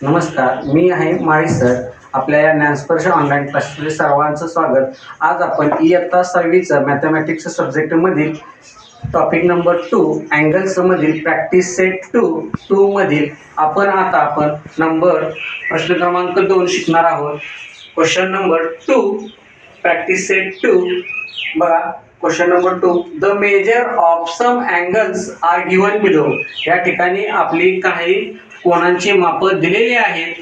नमस्कार, मी आहे माळी सर. आपल्या या ज्ञानस्पर्श ऑनलाईन क्लासमध्ये सर्वांचं स्वागत. आज आपण इयत्ता 6वीचा मॅथमॅटिक्स सब्जेक्टमधील टॉपिक नंबर 2 अँगल्स मधील प्रॅक्टिस सेट 2 मधील आपण प्रश्न क्रमांक 2 शिकणार आहोत. Question number 2 practice set 2. बघा, question number 2, the measure of some angles are given below. या ठिकाणी आपली काही कोणांची माप दिलेली आहेत.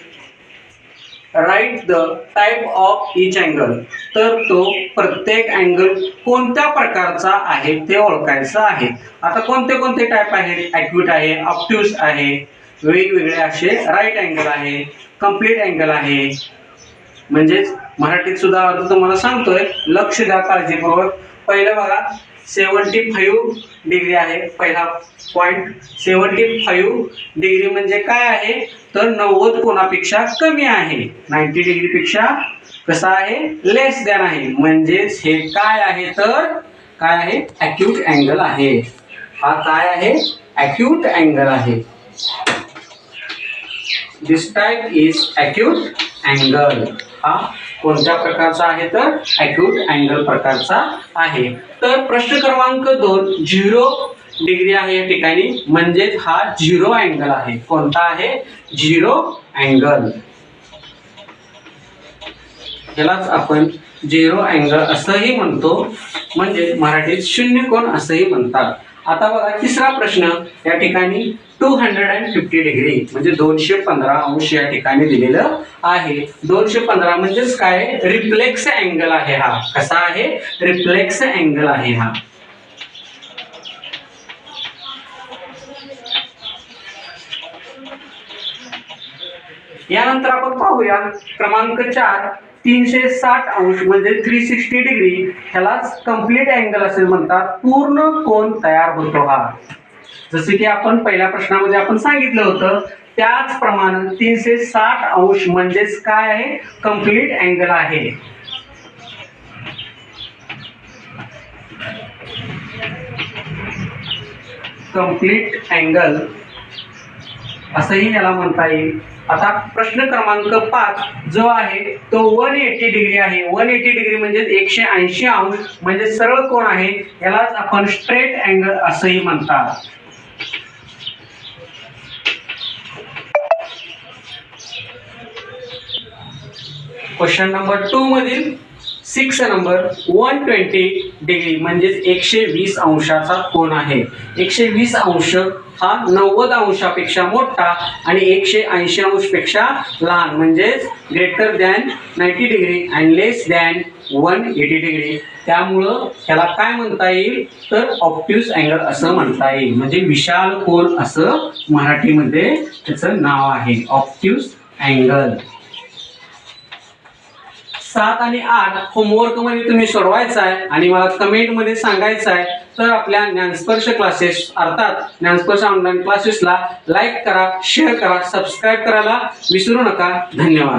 Write the type of each angle. तर तो प्रत्येक अँगल कोणत्या प्रकारचा आहे ते ओळखायचं आहे. आता कोणते कोणते टाइप आहेत? ॲक्यूट आहे, ऑब्ट्यूज आहे, वेगवेगळे असे राईट अँगल आहे, कंप्लीट अँगल आहे. म्हणजेच मराठीत सुद्धा अर्थ तुम्हाला सांगतोय, लक्ष द्या काळजीपूर्वक. पहिलं बघा, 75 डिग्री आहे. पहिला पॉइंट 75 डिग्री म्हणजे काय आहे? तर 90 कोणापेक्षा कमी आहे. 90 डिग्री पेक्षा कसा आहे? लेस दॅन आहे. म्हणजेच हे काय आहे? तर काय आहे? ॲक्यूट अँगल आहे. हा काय आहे? ॲक्यूट अँगल आहे. दिस टाइप इज ॲक्यूट अँगल. हा कोणत्या प्रकारचा आहे? तर ॲक्यूट अँगल प्रकारचा आहे. तर प्रश्न क्रमांक 2 0 डिग्री आहे या ठिकाणी, म्हणजेच हा 0 अँगल आहे. कोणता आहे? 0 अँगल. यालाच आपण 0 अँगल असंही म्हणतो, म्हणजे मराठीत शून्य कोन असंही म्हणतात. आता बघा, तिसरा प्रश्न या ठिकाणी 250 डिग्री म्हणजे 215 अंश या ठिकाणी दिलेलं आहे. 215 म्हणजेच काय? रिफ्लेक्स अँगल आहे. हा कसा आहे? रिफ्लेक्स अँगल आहे हा. यानंतर आपण पाहूया क्रमांक 4 360 अंश म्हणजे 360 डिग्री. ह्यालाच कंप्लीट अँगल असे म्हणतात. पूर्ण कोन तयार होतो हा. जसे की आपण पहिल्या प्रश्नामध्ये आपण सांगितलं होतं, त्याचप्रमाणे 360 अंश म्हणजेच काय आहे? कंप्लीट अँगल आहे. कंप्लीट अँगल असंही याला म्हणता येईल. आता प्रश्न क्रमांक 5 जो आहे तो 180 डिग्री आहे. 180 डिग्री म्हणजे 180 अंश म्हणजे सरळ कोन आहे. यालाच आपण स्ट्रेट अँगल असंही म्हणतात. क्वेश्चन नंबर 2 मधील 6 नंबर 120 डिग्री म्हणजे 120 अंशाचा कोन आहे. 120 अंश हा 90 अंशापेक्षा मोठा आणि 180 अंश पेक्षा लहान, म्हणजेच greater than 90 degree and less than 180 degree. त्यामुळं त्याला काय म्हणता येईल? तर ऑब्ट्यूज अँगल असं म्हणता येईल. म्हणजे विशाल कोन असं मराठीमध्ये त्याचं नाव आहे, ऑब्ट्यूज अँगल. 7 आणि 8 होमवर्क मध्ये तुम्ही सोडवायचा आहे आणि मला कमेंट मध्ये सांगायचं आहे. तर आपल्या ज्ञानस्पर्श क्लासेस अर्थात ज्ञानस्पर्श ऑनलाईन क्लासेसला लाईक करा, शेअर करा, सबस्क्राईब करायला विसरू नका. धन्यवाद.